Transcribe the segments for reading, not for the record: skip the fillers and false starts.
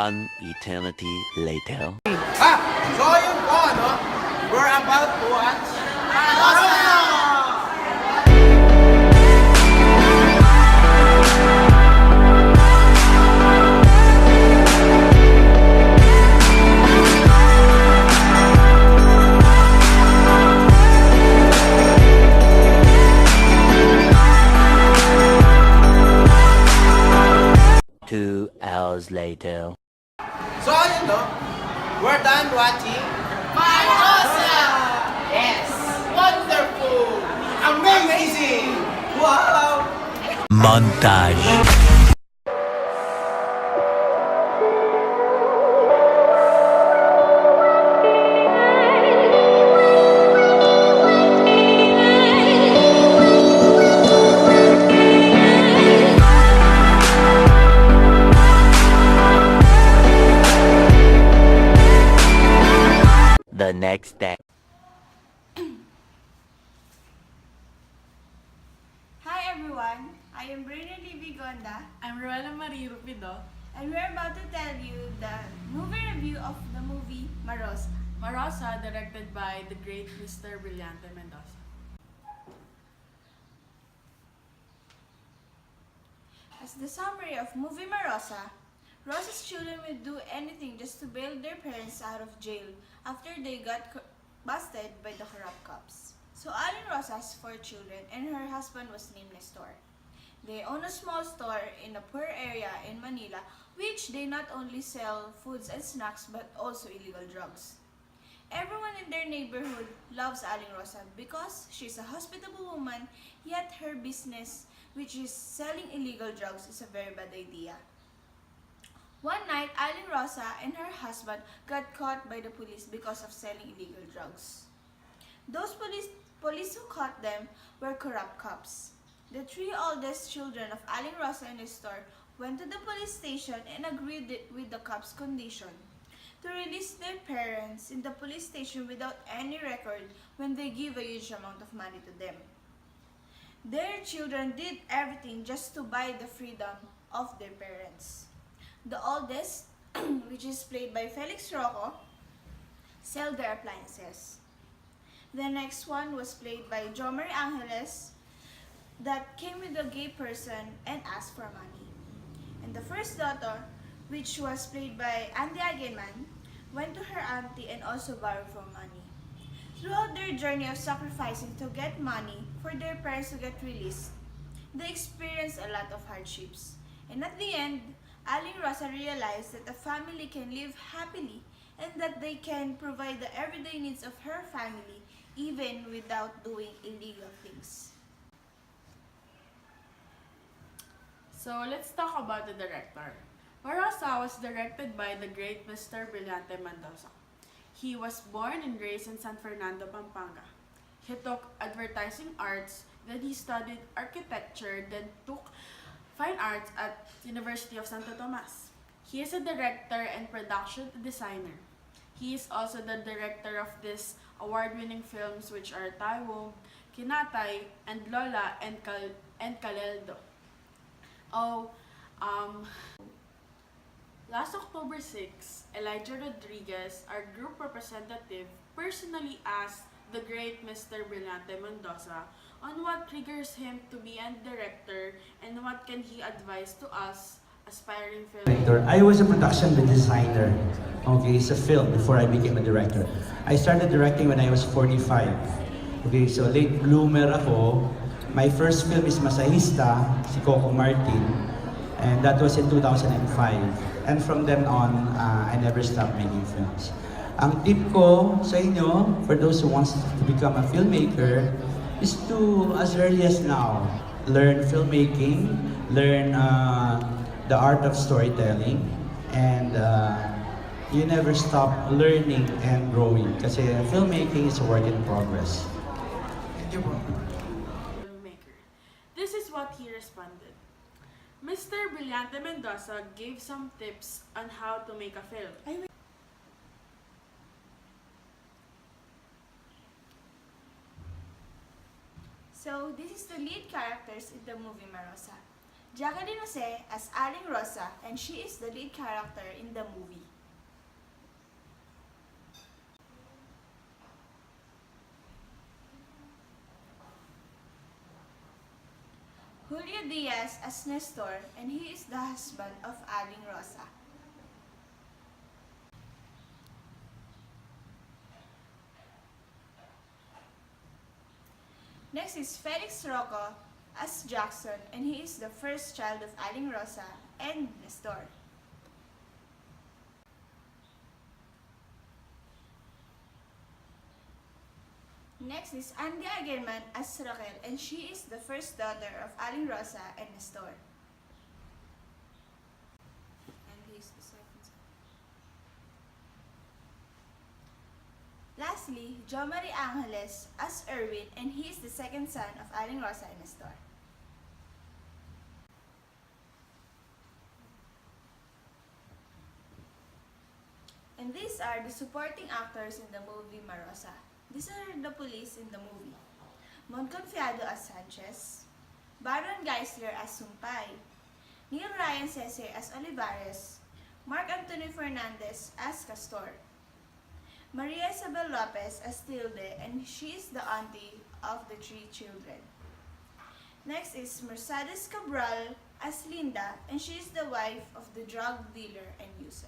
One eternity later. So yun po, no? We're about to watch Two hours later. So yun, no? We're done watching Marosa! Yes! Wonderful! Amazing! Wow! Montage. The next day. Hi everyone, I am Brina Livy Gonda I'm Ruela Marie Rupido. and we're about to tell you the movie review of the movie Marosa. Marosa, directed by the great Mr. Brillante Mendoza. As the summary of movie Marosa, Rosa's children will do anything just to bail their parents out of jail after they got busted by the corrupt cops. So Aling Rosa has 4 children and her husband was named Nestor. They own a small store in a poor area in Manila which they not only sell foods and snacks but also illegal drugs. Everyone in their neighborhood loves Aling Rosa because she's a hospitable woman, yet her business, which is selling illegal drugs, is a very bad idea. One night, Aling Rosa and her husband got caught by the police because of selling illegal drugs. Those police who caught them were corrupt cops. The 3 oldest children of Aling Rosa and Nestor went to the police station and agreed with the cops' condition to release their parents in the police station without any record when they give a huge amount of money to them. Their children did everything just to buy the freedom of their parents. The oldest, which is played by Felix Rocco, sell their appliances. The next one was played by Jomer Angeles, that came with a gay person and asked for money. And the first daughter, which was played by Andy Agenman, went to her auntie and also borrowed for money. Throughout their journey of sacrificing to get money for their parents to get released, they experienced a lot of hardships. And at the end, Aling Rosa realized that a family can live happily and that they can provide the everyday needs of her family even without doing illegal things. So let's talk about the director. Marosa was directed by the great Mr. Brillante Mendoza. He was born and raised in San Fernando, Pampanga. He took advertising arts, then he studied architecture, then took fine arts at University of Santo Tomas. He is a director and production designer. He is also the director of these award-winning films which are Taiwong, Kinatay, and Lola and Caleldo. Oh, last October 6, Elijah Rodriguez, our group representative, personally asked the great Mr. Brillante Mendoza on what triggers him to be a director and what can he advise to us aspiring filmmakers. I was a production designer, okay, sa film before I became a director. I started directing when I was 45. Okay, so late bloomer ako. My first film is Masahista, si Coco Martin, and that was in 2005. And from then on, I never stopped making films. Ang tip ko sa inyo, for those who wants to become a filmmaker, is to, as early as now, learn filmmaking, learn the art of storytelling, and you never stop learning and growing kasi filmmaking is a work in progress. Thank you, bro. Filmmaker. This is what he responded. Mr. Brillante Mendoza gave some tips on how to make a film. So, this is the lead characters in the movie Marosa. Jacqueline Jose as Aling Rosa, and she is the lead character in the movie. Julio Diaz as Nestor, and he is the husband of Aling Rosa. Next is Felix Rocco as Jackson, and he is the first child of Aling Rosa and Nestor. Next is Andy Agerman as Raquel, and she is the first daughter of Aling Rosa and Nestor. And he is the second son. Lastly, Jo Marie Angeles as Erwin, and he is the second son of Aling Rosa and Nestor. And these are the supporting actors in the movie Marosa. These are the police in the movie. Mon Confiado as Sanchez, Baron Geisler as Sumpay, Neil Ryan Sese as Olivares, Mark Anthony Fernandez as Castor, Maria Isabel Lopez as Tilde, and she is the auntie of the 3 children. Next is Mercedes Cabral as Linda, and she is the wife of the drug dealer and user.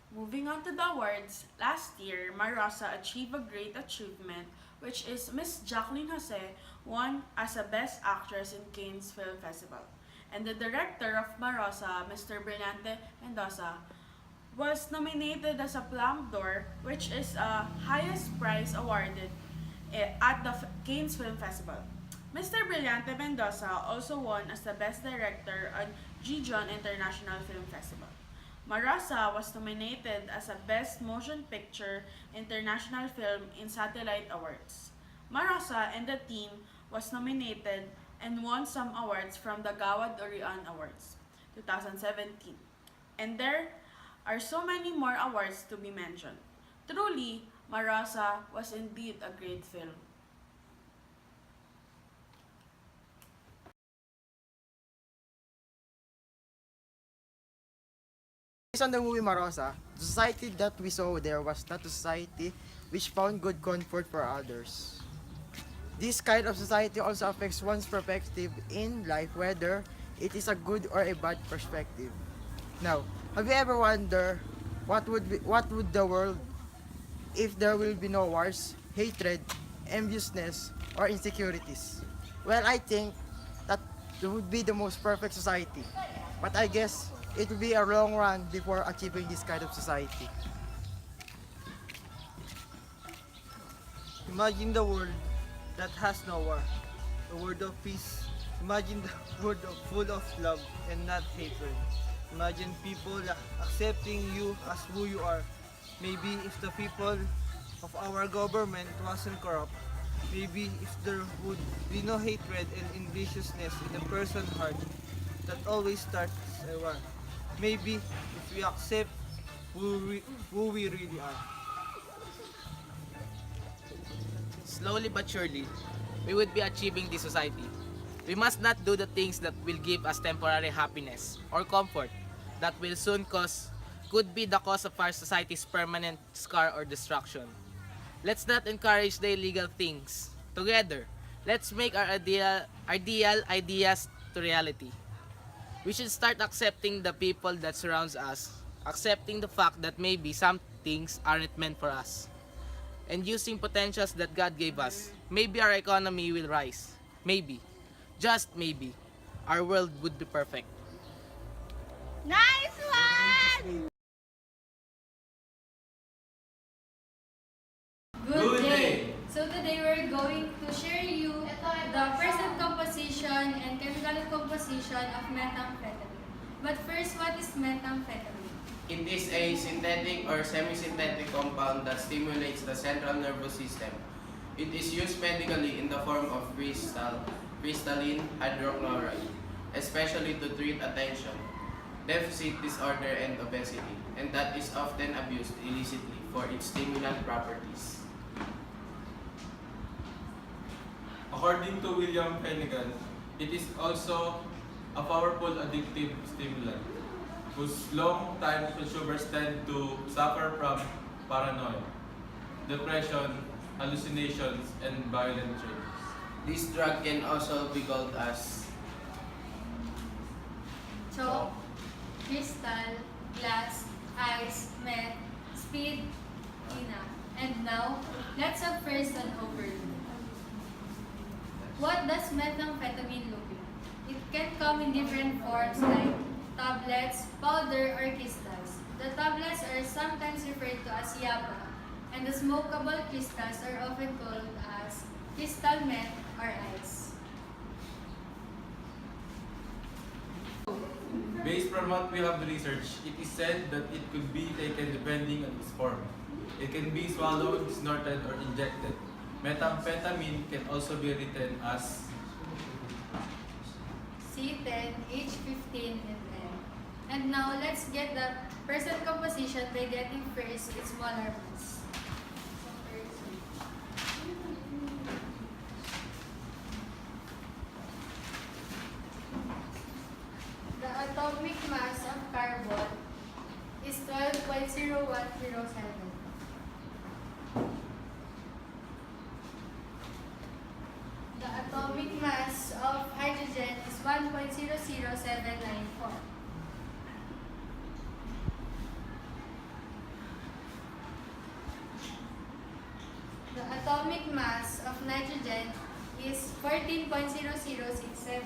Moving on to the awards, last year, Marosa achieved a great achievement, which is Miss Jacqueline Jose won as a Best Actress in Cannes Film Festival. And the director of Marosa, Mr. Brillante Mendoza, was nominated as a Palme d'Or, which is a highest prize awarded at the Cannes Film Festival. Mr. Brillante Mendoza also won as the Best Director on Gijon International Film Festival. Marosa was nominated as a Best Motion Picture International Film in Satellite Awards. Marosa and the team was nominated and won some awards from the Gawad Orion Awards 2017. And there are so many more awards to be mentioned. Truly, Marosa was indeed a great film. Based on the movie Marosa, the society that we saw there was not a society which found good comfort for others. This kind of society also affects one's perspective in life, whether it is a good or a bad perspective. Now, have you ever wondered what would the world if there will be no wars, hatred, enviousness, or insecurities? Well, I think that it would be the most perfect society. But I guess it will be a long run before achieving this kind of society. Imagine the world that has no war, a world of peace. Imagine the world full of love and not hatred. Imagine people accepting you as who you are. Maybe if the people of our government wasn't corrupt, maybe if there would be no hatred and enviousness in the person's heart that always starts a war. Maybe if we accept who we really are. Slowly but surely, we would be achieving this society. We must not do the things that will give us temporary happiness or comfort that will soon could be the cause of our society's permanent scar or destruction. Let's not encourage the illegal things. Together, let's make our ideal ideas to reality. We should start accepting the people that surrounds us, accepting the fact that maybe some things aren't meant for us, and using potentials that God gave us. Maybe our economy will rise. Maybe, just maybe, our world would be perfect. Nice one! Good day! So today we're going to share you the percent composition and chemical composition of methamphetamine. But first, what is methamphetamine? It is a synthetic or semi-synthetic compound that stimulates the central nervous system. It is used medically in the form of crystalline hydrochloride, especially to treat attention deficit disorder and obesity, and that is often abused illicitly for its stimulant properties. According to William Hennigan, it is also a powerful addictive stimulant whose long-time consumers tend to suffer from paranoia, depression, hallucinations, and violent traits. This drug can also be called as Chalk, crystal, glass, ice, meth, speed, ina. And now, let's have first an overview. What does methamphetamine look like? It can come in different forms like tablets, powder, or crystals. The tablets are sometimes referred to as yaba, and the smokable crystals are often called as crystal meth or ice. Based from what we have researched, it is said that it could be taken depending on its form. It can be swallowed, snorted, or injected. Methamphetamine can also be written as C10, H15, and N. And now, let's get the percent composition by getting first its molar mass. The atomic mass of carbon is 12.0107. The atomic mass of hydrogen is 1.00794. The atomic mass of nitrogen is 14.0067.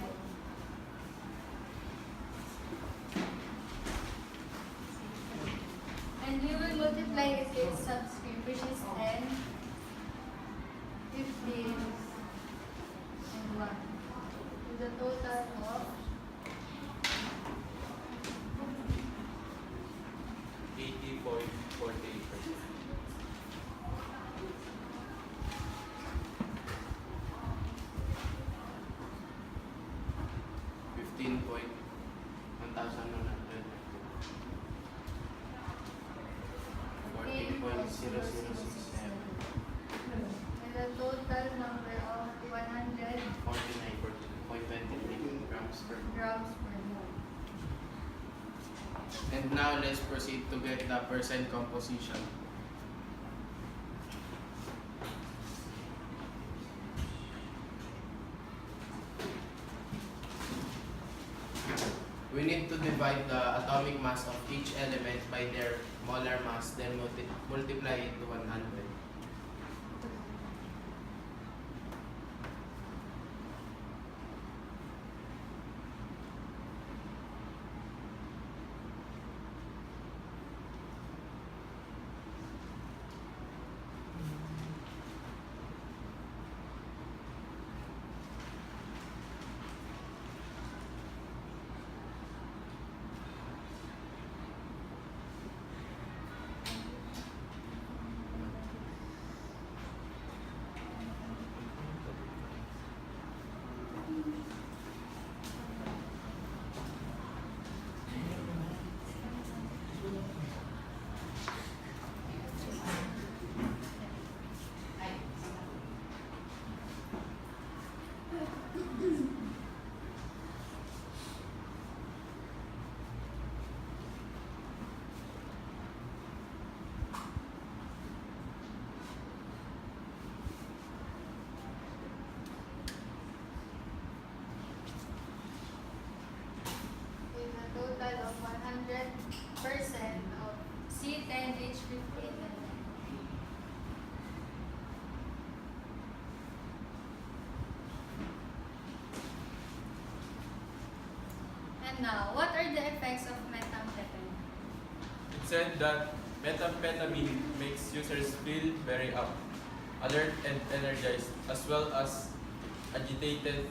And we will multiply it with subscript, which is 10, 15, and 1. With a total of 80.48%. .1,100. 14.0067. and a total number of 49.23 grams per grams per mole. And now let's proceed to get the percent composition. We need to divide the atomic mass of each element by their molar mass, then multiply it to 100. With a total of 100% of C10H15 and And now, what are the effects of methamphetamine? It said that methamphetamine makes users feel very up, alert and energized, as well as agitated,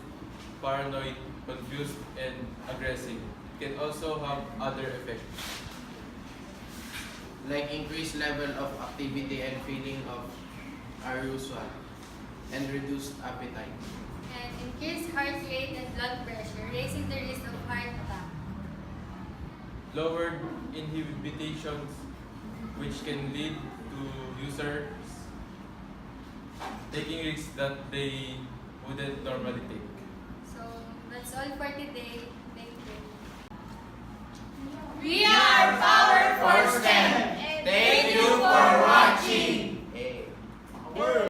paranoid, confused, and aggressive. It can also have other effects. Like increased level of activity and feeling of arousal and reduced appetite. And increased heart rate and blood pressure, raising the risk of heart attack. Lowered inhibitions, which can lead to users taking risks that they wouldn't normally take. So that's all for today. Thank